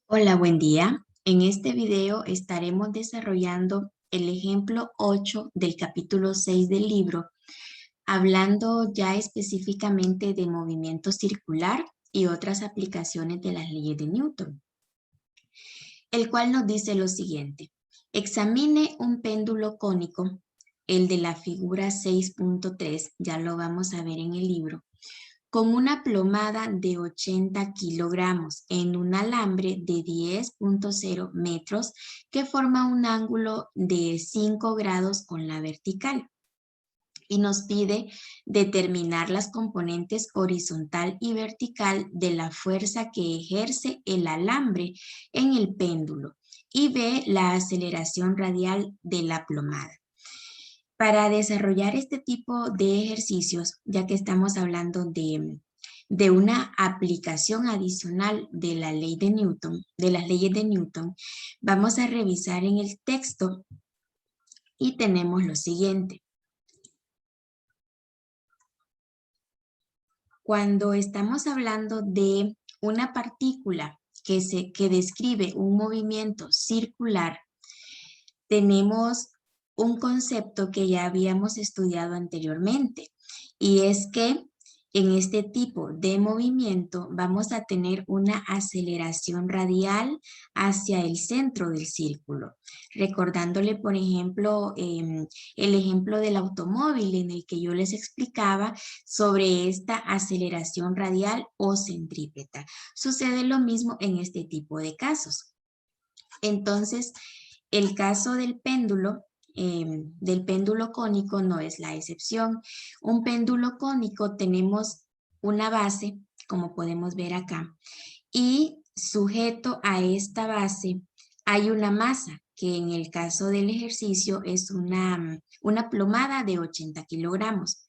Hola, buen día. En este video estaremos desarrollando el ejemplo 8 del capítulo 6 del libro, hablando ya específicamente de movimiento circular y otras aplicaciones de las leyes de Newton, el cual nos dice lo siguiente. Examine un péndulo cónico, el de la figura 6.3, ya lo vamos a ver en el libro, con una plomada de 80 kilogramos en un alambre de 10.0 metros que forma un ángulo de 5 grados con la vertical. Y nos pide determinar las componentes horizontal y vertical de la fuerza que ejerce el alambre en el péndulo y ve la aceleración radial de la plomada. Para desarrollar este tipo de ejercicios, ya que estamos hablando de una aplicación adicional de la ley de Newton, de las leyes de Newton, vamos a revisar en el texto y tenemos lo siguiente. Cuando estamos hablando de una partícula que describe un movimiento circular, tenemos un concepto que ya habíamos estudiado anteriormente, y es que en este tipo de movimiento vamos a tener una aceleración radial hacia el centro del círculo. Recordándole, por ejemplo, el ejemplo del automóvil en el que yo les explicaba sobre esta aceleración radial o centrípeta. Sucede lo mismo en este tipo de casos. Entonces, el caso del péndulo cónico no es la excepción. Un péndulo cónico tenemos una base, como podemos ver acá, y sujeto a esta base hay una masa, que en el caso del ejercicio es una plomada de 80 kilogramos.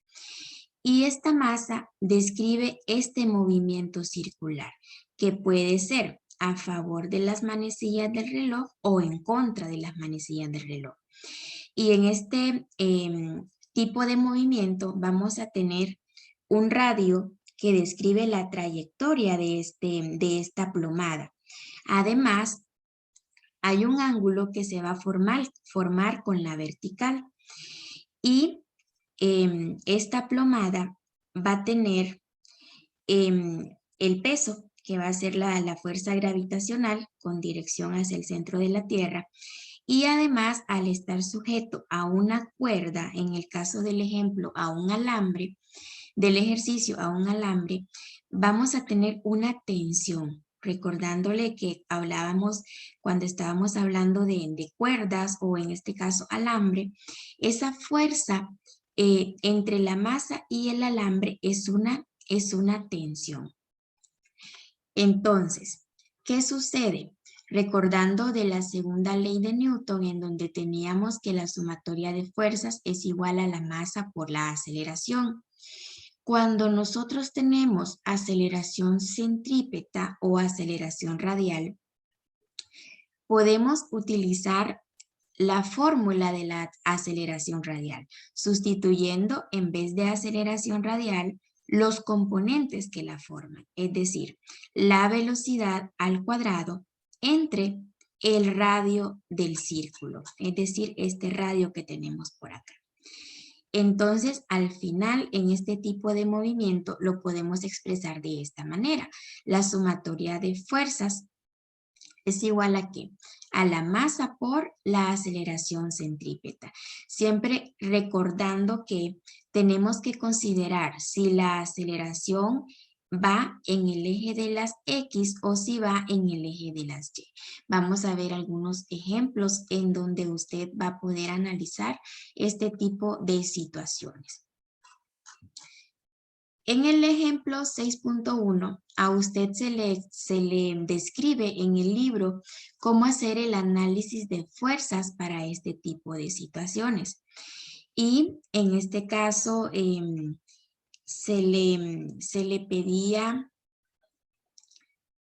Y esta masa describe este movimiento circular, que puede ser a favor de las manecillas del reloj o en contra de las manecillas del reloj. Y en este tipo de movimiento vamos a tener un radio que describe la trayectoria de esta plomada. Además, hay un ángulo que se va a formar con la vertical. Y esta plomada va a tener el peso, que va a ser la fuerza gravitacional con dirección hacia el centro de la Tierra. Y además, al estar sujeto a una cuerda, en el caso del ejemplo, a un alambre, del ejercicio a un alambre, vamos a tener una tensión. Recordándole que hablábamos cuando estábamos hablando de cuerdas o en este caso alambre, esa fuerza entre la masa y el alambre es una tensión. Entonces, ¿qué sucede? Recordando de la segunda ley de Newton, en donde teníamos que la sumatoria de fuerzas es igual a la masa por la aceleración. Cuando nosotros tenemos aceleración centrípeta o aceleración radial, podemos utilizar la fórmula de la aceleración radial, sustituyendo en vez de aceleración radial los componentes que la forman, es decir, la velocidad al cuadrado entre el radio del círculo, es decir, este radio que tenemos por acá. Entonces, al final, en este tipo de movimiento, lo podemos expresar de esta manera. La sumatoria de fuerzas es igual a ¿qué? A la masa por la aceleración centrípeta. Siempre recordando que tenemos que considerar si la aceleración va en el eje de las X o si va en el eje de las Y. Vamos a ver algunos ejemplos en donde usted va a poder analizar este tipo de situaciones. En el ejemplo 6.1, a usted se le describe en el libro cómo hacer el análisis de fuerzas para este tipo de situaciones. Y en este caso se le pedía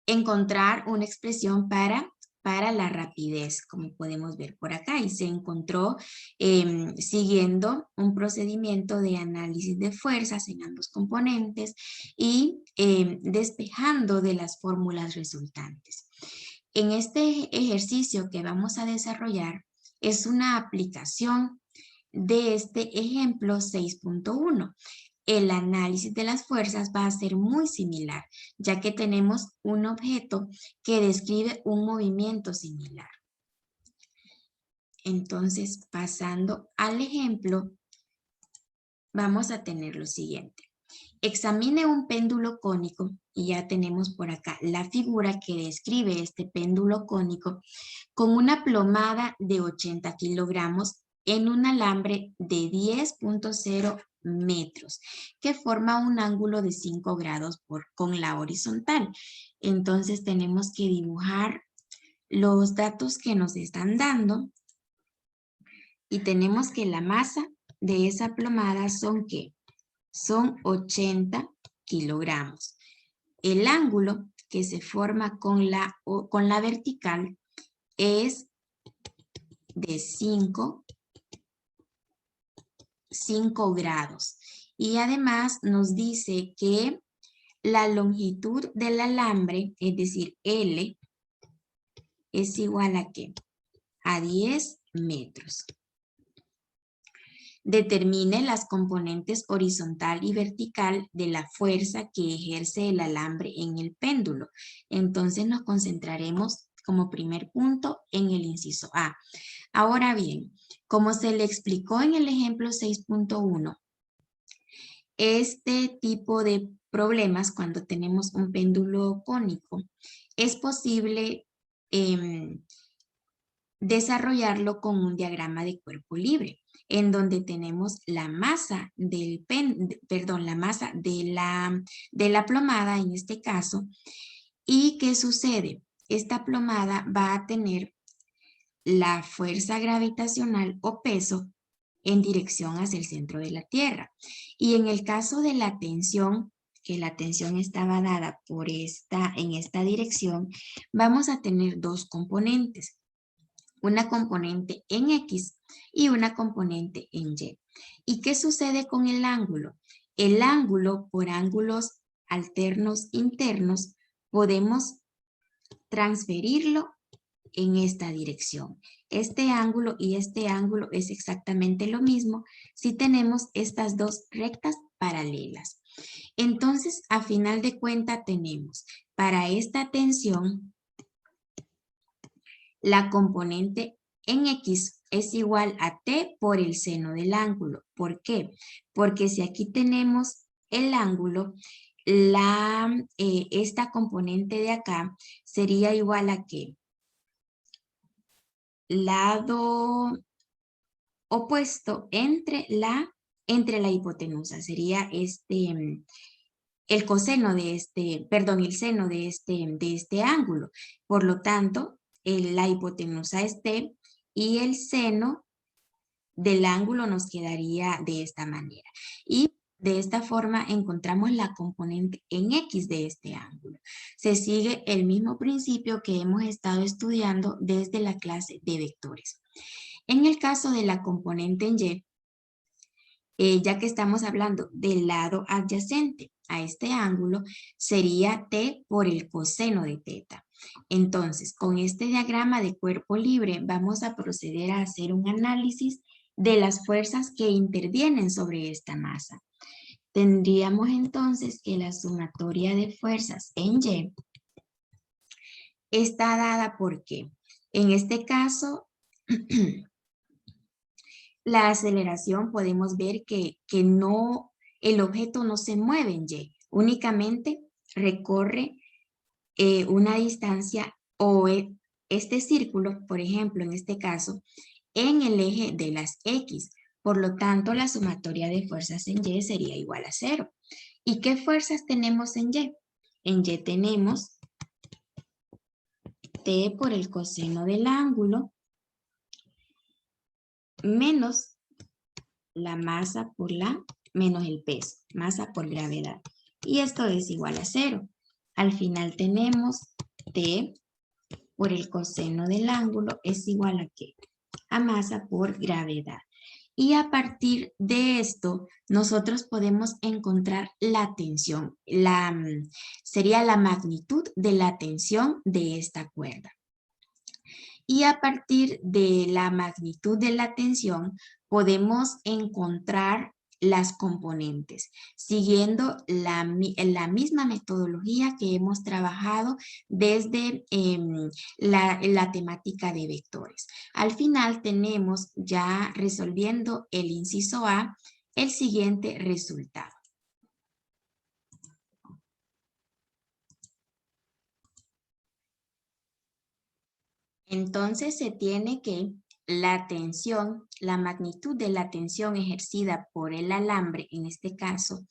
encontrar una expresión para la rapidez, como podemos ver por acá, y se encontró siguiendo un procedimiento de análisis de fuerzas en ambos componentes y despejando de las fórmulas resultantes. En este ejercicio que vamos a desarrollar es una aplicación de este ejemplo 6.1. El análisis de las fuerzas va a ser muy similar, ya que tenemos un objeto que describe un movimiento similar. Entonces, pasando al ejemplo, vamos a tener lo siguiente. Examine un péndulo cónico y ya tenemos por acá la figura que describe este péndulo cónico con una plomada de 80 kilogramos en un alambre de 10.0 metros que forma un ángulo de 5 grados con la horizontal. Entonces tenemos que dibujar los datos que nos están dando y tenemos que la masa de esa plomada son ¿qué? Son 80 kilogramos. El ángulo que se forma con la vertical es de 5 grados. Y además nos dice que la longitud del alambre, es decir, L, es igual a ¿qué? A 10 metros. Determine las componentes horizontal y vertical de la fuerza que ejerce el alambre en el péndulo. Entonces nos concentraremos como primer punto en el inciso A. Ahora bien, como se le explicó en el ejemplo 6.1, este tipo de problemas cuando tenemos un péndulo cónico, es posible desarrollarlo con un diagrama de cuerpo libre, en donde tenemos la masa la masa de la plomada en este caso. ¿Y qué sucede? Esta plomada va a tener la fuerza gravitacional o peso en dirección hacia el centro de la Tierra. Y en el caso de la tensión, que la tensión estaba dada en esta dirección, vamos a tener dos componentes. Una componente en X y una componente en Y. ¿Y qué sucede con el ángulo? El ángulo, por ángulos alternos internos, podemos transferirlo en esta dirección. Este ángulo y este ángulo es exactamente lo mismo si tenemos estas dos rectas paralelas. Entonces, a final de cuentas tenemos para esta tensión la componente en X es igual a T por el seno del ángulo. ¿Por qué? Porque si aquí tenemos el ángulo, esta componente de acá sería igual a ¿qué? Lado opuesto entre la hipotenusa. Sería el coseno de el seno de este ángulo. Por lo tanto, la hipotenusa es T y el seno del ángulo nos quedaría de esta manera. Y de esta forma encontramos la componente en X de este ángulo. Se sigue el mismo principio que hemos estado estudiando desde la clase de vectores. En el caso de la componente en Y, ya que estamos hablando del lado adyacente a este ángulo, sería T por el coseno de teta. Entonces, con este diagrama de cuerpo libre vamos a proceder a hacer un análisis de las fuerzas que intervienen sobre esta masa. Tendríamos entonces que la sumatoria de fuerzas en Y está dada porque, en este caso, la aceleración podemos ver que el objeto no se mueve en Y, únicamente recorre una distancia o este círculo, por ejemplo, en este caso, en el eje de las X. Por lo tanto, la sumatoria de fuerzas en Y sería igual a 0. ¿Y qué fuerzas tenemos en Y? En Y tenemos T por el coseno del ángulo menos la masa menos el peso, masa por gravedad. Y esto es igual a 0. Al final tenemos T por el coseno del ángulo es igual a ¿qué? A masa por gravedad. Y a partir de esto, nosotros podemos encontrar la tensión. Sería la magnitud de la tensión de esta cuerda. Y a partir de la magnitud de la tensión podemos encontrar las componentes, siguiendo la misma metodología que hemos trabajado desde la temática de vectores. Al final tenemos, ya resolviendo el inciso A, el siguiente resultado. Entonces se tiene que la tensión, la magnitud de la tensión ejercida por el alambre, en este caso,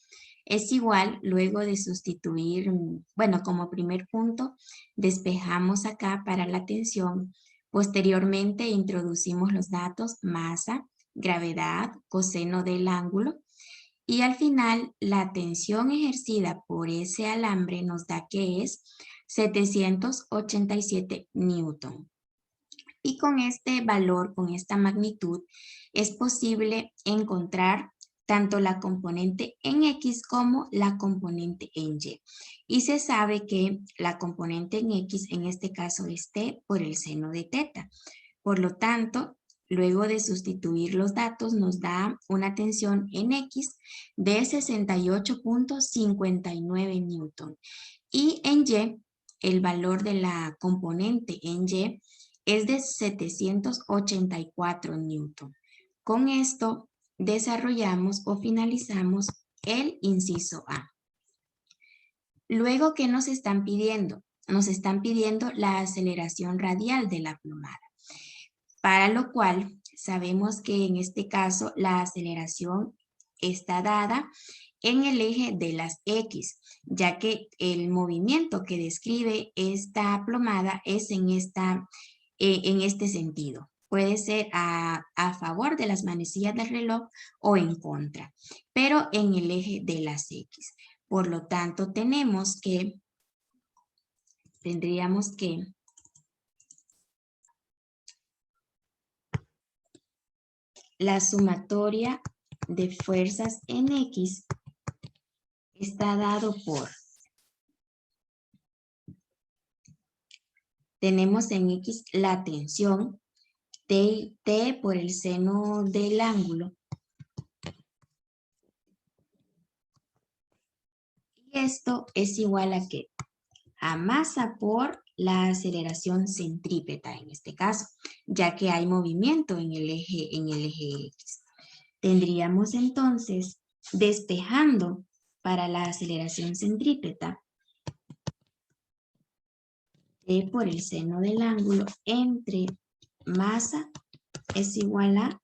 es igual luego de sustituir, bueno, como primer punto, despejamos acá para la tensión. Posteriormente introducimos los datos masa, gravedad, coseno del ángulo. Y al final, la tensión ejercida por ese alambre nos da que es 787 newton. Y con este valor, con esta magnitud, es posible encontrar tanto la componente en X como la componente en Y. Y se sabe que la componente en X, en este caso es T por el seno de teta. Por lo tanto, luego de sustituir los datos, nos da una tensión en X de 68.59 newton. Y en Y, el valor de la componente en Y es de 784 newton. Con esto desarrollamos o finalizamos el inciso A. Luego, ¿qué nos están pidiendo? Nos están pidiendo la aceleración radial de la plomada, para lo cual sabemos que en este caso la aceleración está dada en el eje de las X, ya que el movimiento que describe esta plomada es en este sentido. Puede ser a favor de las manecillas del reloj o en contra, pero en el eje de las X. Por lo tanto, tendríamos que la sumatoria de fuerzas en X está dado por, tenemos en X la tensión, T por el seno del ángulo. Y esto es igual a ¿qué? A masa por la aceleración centrípeta en este caso, ya que hay movimiento en el eje X. Tendríamos entonces, despejando para la aceleración centrípeta, T por el seno del ángulo entre masa es igual a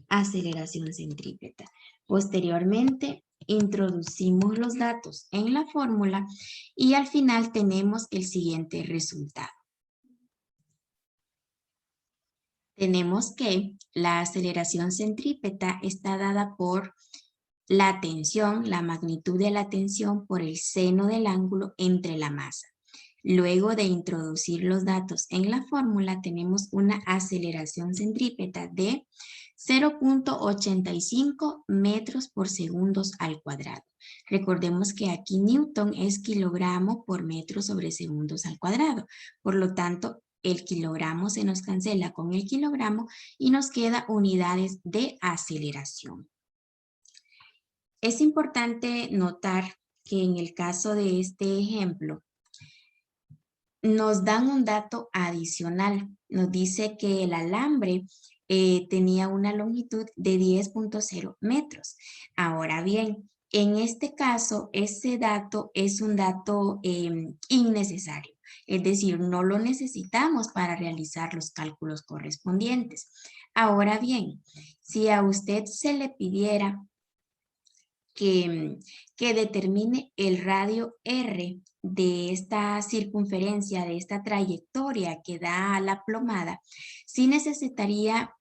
aceleración centrípeta. Posteriormente, introducimos los datos en la fórmula y al final tenemos el siguiente resultado. Tenemos que la aceleración centrípeta está dada por la tensión, la magnitud de la tensión por el seno del ángulo entre la masa. Luego de introducir los datos en la fórmula, tenemos una aceleración centrípeta de 0.85 metros por segundos al cuadrado. Recordemos que aquí Newton es kilogramo por metro sobre segundos al cuadrado. Por lo tanto, el kilogramo se nos cancela con el kilogramo y nos queda unidades de aceleración. Es importante notar que en el caso de este ejemplo, nos dan un dato adicional. Nos dice que el alambre tenía una longitud de 10.0 metros. Ahora bien, en este caso, ese dato es un dato innecesario. Es decir, no lo necesitamos para realizar los cálculos correspondientes. Ahora bien, si a usted se le pidiera que determine el radio R de esta circunferencia, de esta trayectoria que da a la plomada, sí necesitaría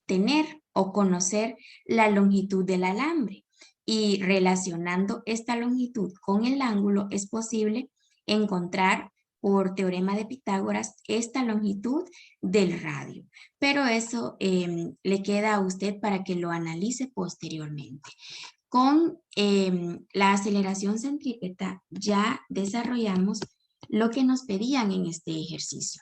tener o conocer la longitud del alambre. Y relacionando esta longitud con el ángulo es posible encontrar por teorema de Pitágoras esta longitud del radio. Pero eso le queda a usted para que lo analice posteriormente. Con la aceleración centrípeta ya desarrollamos lo que nos pedían en este ejercicio.